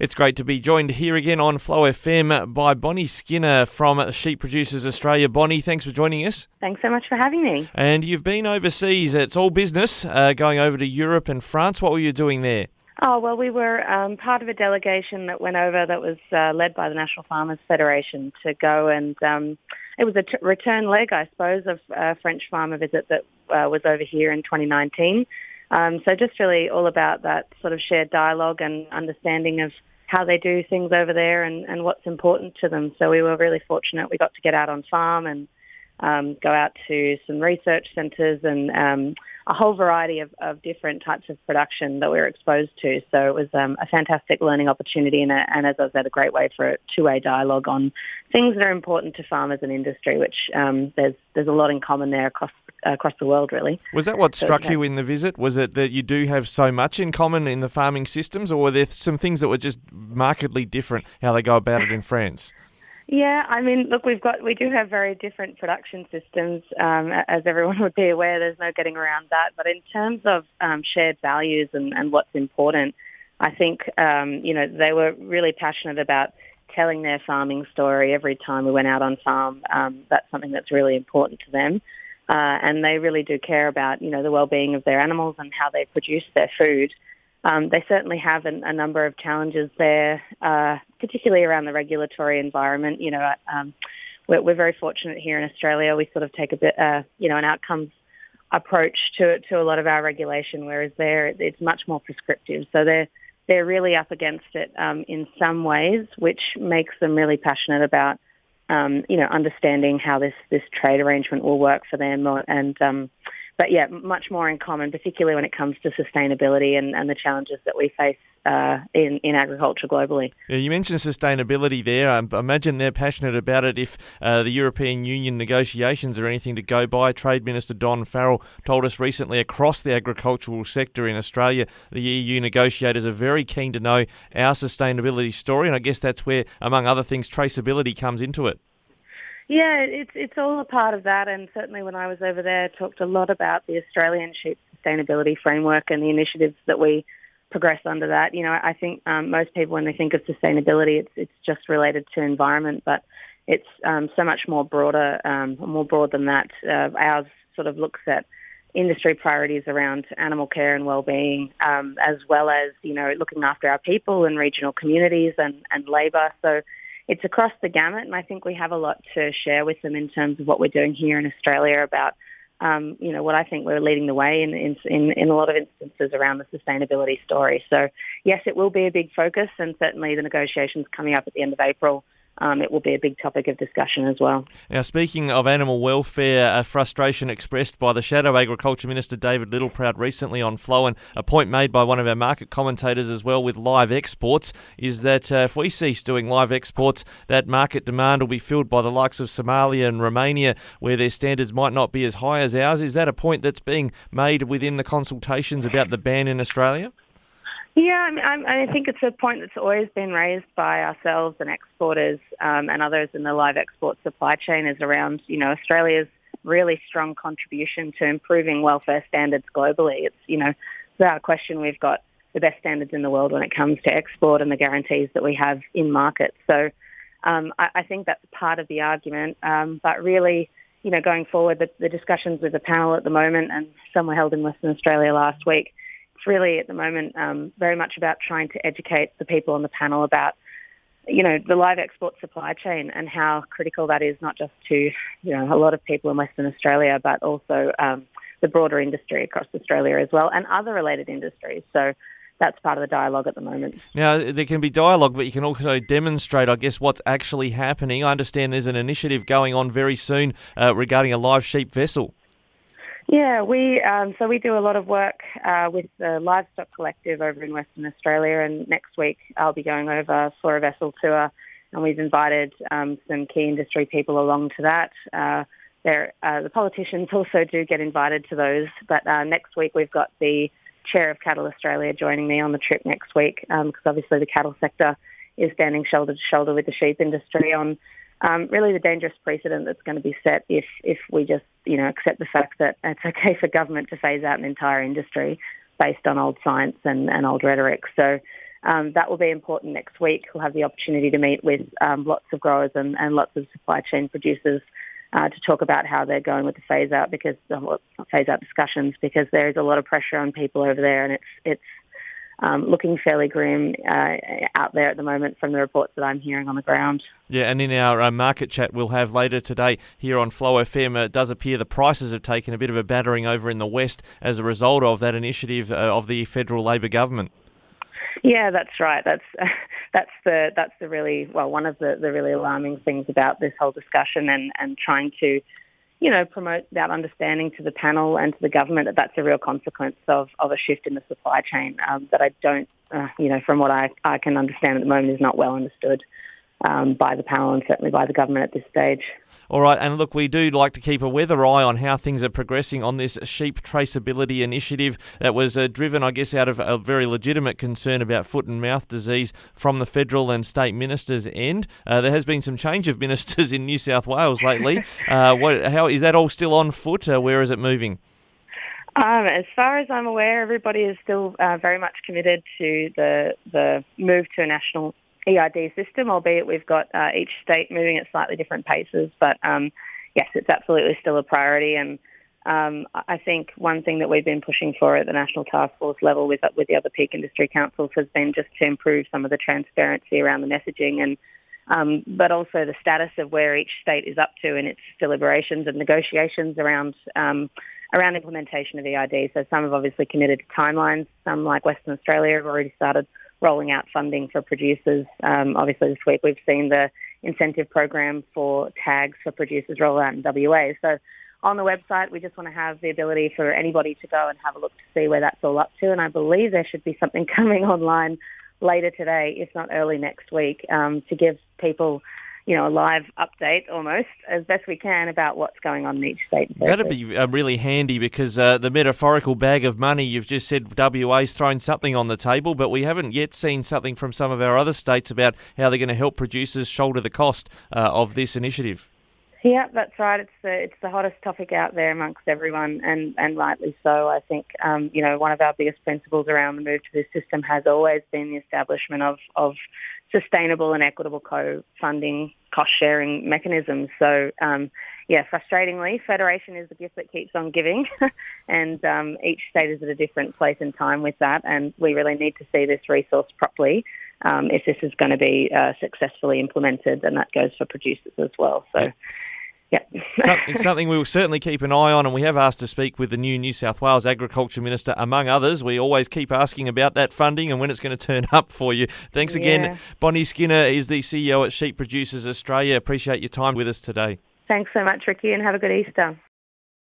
It's great to be joined here again on Flow FM by Bonnie Skinner from Sheep Producers Australia. Bonnie, thanks for joining us. Thanks so much for having me. And you've been overseas. It's all business, going over to Europe and France. What were you doing there? Oh, well, we were part of a delegation that went over that was led by the National Farmers Federation to go and it was a return leg, I suppose, of a French farmer visit that was over here in 2019. So just really all about that sort of shared dialogue and understanding of how they do things over there and what's important to them. So we were really fortunate. We got to get out on farm and go out to some research centres and a whole variety of different types of production that we were exposed to. So it was a fantastic learning opportunity and as I said, a great way for a two-way dialogue on things that are important to farmers and industry, which there's a lot in common there across the world, really. Was that what struck you in the visit? Was it that you do have so much in common in the farming systems, or were there some things that were just markedly different how they go about it in France? Yeah, I mean, look, we do have very different production systems, as everyone would be aware. There's no getting around that. But in terms of shared values and what's important, I think they were really passionate about telling their farming story every time we went out on farm. That's something that's really important to them, and they really do care about the well-being of their animals and how they produce their food. They certainly have a number of challenges there, particularly around the regulatory environment. We're very fortunate here in Australia. We sort of take a bit, an outcomes approach to a lot of our regulation, whereas there it's much more prescriptive. So they're really up against it in some ways, which makes them really passionate about understanding how this trade arrangement will work for them But yeah, much more in common, particularly when it comes to sustainability and the challenges that we face in agriculture globally. Yeah, you mentioned sustainability there. I imagine they're passionate about it. If the European Union negotiations are anything to go by, Trade Minister Don Farrell told us recently across the agricultural sector in Australia, the EU negotiators are very keen to know our sustainability story, and I guess that's where, among other things, traceability comes into it. Yeah, it's all a part of that, and certainly when I was over there, talked a lot about the Australian sheep sustainability framework and the initiatives that we progress under that. I think most people, when they think of sustainability, it's just related to environment, but it's so much more broad than that. Ours sort of looks at industry priorities around animal care and well-being, as well as looking after our people and regional communities and labour. So it's across the gamut, and I think we have a lot to share with them in terms of what we're doing here in Australia about, what I think we're leading the way in a lot of instances around the sustainability story. So yes, it will be a big focus, and certainly the negotiations coming up at the end of April, it will be a big topic of discussion as well. Now, speaking of animal welfare, a frustration expressed by the Shadow Agriculture Minister David Littleproud recently on Flow, and a point made by one of our market commentators as well with live exports, is that if we cease doing live exports, that market demand will be filled by the likes of Somalia and Romania, where their standards might not be as high as ours. Is that a point that's being made within the consultations about the ban in Australia? Yeah, I think it's a point that's always been raised by ourselves and exporters and others in the live export supply chain is around, Australia's really strong contribution to improving welfare standards globally. It's, without question, we've got the best standards in the world when it comes to export and the guarantees that we have in market. So I think that's part of the argument. But really, going forward, the discussions with the panel at the moment, and some were held in Western Australia last week, it's really at the moment very much about trying to educate the people on the panel about, the live export supply chain and how critical that is, not just to, a lot of people in Western Australia, but also the broader industry across Australia as well, and other related industries. So that's part of the dialogue at the moment. Now, there can be dialogue, but you can also demonstrate, I guess, what's actually happening. I understand there's an initiative going on very soon regarding a live sheep vessel. Yeah, we do a lot of work with the Livestock Collective over in Western Australia, and next week I'll be going over for a vessel tour, and we've invited some key industry people along to that. The politicians also do get invited to those, but next week we've got the Chair of Cattle Australia joining me on the trip next week, because obviously the cattle sector is standing shoulder to shoulder with the sheep industry on really the dangerous precedent that's going to be set if we just accept the fact that it's okay for government to phase out an entire industry based on old science and old rhetoric. So that will be important next week. We'll have the opportunity to meet with lots of growers and lots of supply chain producers to talk about how they're going with the phase-out phase-out discussions, because there is a lot of pressure on people over there, and it's looking fairly grim out there at the moment from the reports that I'm hearing on the ground. Yeah, and in our market chat we'll have later today here on Flow FM, it does appear the prices have taken a bit of a battering over in the West as a result of that initiative of the federal Labor government. Yeah, that's right. That's the really, well, one of the really alarming things about this whole discussion, and trying to, promote that understanding to the panel and to the government that that's a real consequence of a shift in the supply chain that I don't, from what I can understand at the moment, is not well understood by the panel and certainly by the government at this stage. All right, and look, we do like to keep a weather eye on how things are progressing on this sheep traceability initiative that was driven, I guess, out of a very legitimate concern about foot and mouth disease from the federal and state ministers' end. There has been some change of ministers in New South Wales lately. How is that all still on foot? Where is it moving? As far as I'm aware, everybody is still very much committed to the move to a national EID system, albeit we've got each state moving at slightly different paces. But yes, it's absolutely still a priority. And I think one thing that we've been pushing for at the National Task Force level with the other peak industry councils has been just to improve some of the transparency around the messaging, and but also the status of where each state is up to in its deliberations and negotiations around implementation of EID. So some have obviously committed to timelines. Some, like Western Australia, have already started rolling out funding for producers. Obviously this week we've seen the incentive program for tags for producers roll out in WA. So on the website we just want to have the ability for anybody to go and have a look to see where that's all up to. And I believe there should be something coming online later today, if not early next week, to give people a live update almost as best we can about what's going on in each state. That'd be really handy, because the metaphorical bag of money, you've just said WA's thrown something on the table, but we haven't yet seen something from some of our other states about how they're going to help producers shoulder the cost of this initiative. Yeah, that's right. It's the hottest topic out there amongst everyone, and rightly so. I think one of our biggest principles around the move to this system has always been the establishment of sustainable and equitable co-funding, cost-sharing mechanisms. So, frustratingly, federation is the gift that keeps on giving, and each state is at a different place in time with that, and we really need to see this resource properly if this is going to be successfully implemented, and that goes for producers as well. So. Yeah. Something we will certainly keep an eye on, and we have asked to speak with the new New South Wales Agriculture Minister, among others. We always keep asking about that funding and when it's going to turn up for you. Thanks again. Bonnie Skinner is the CEO at Sheep Producers Australia. Appreciate your time with us today. Thanks so much, Ricky, and have a good Easter.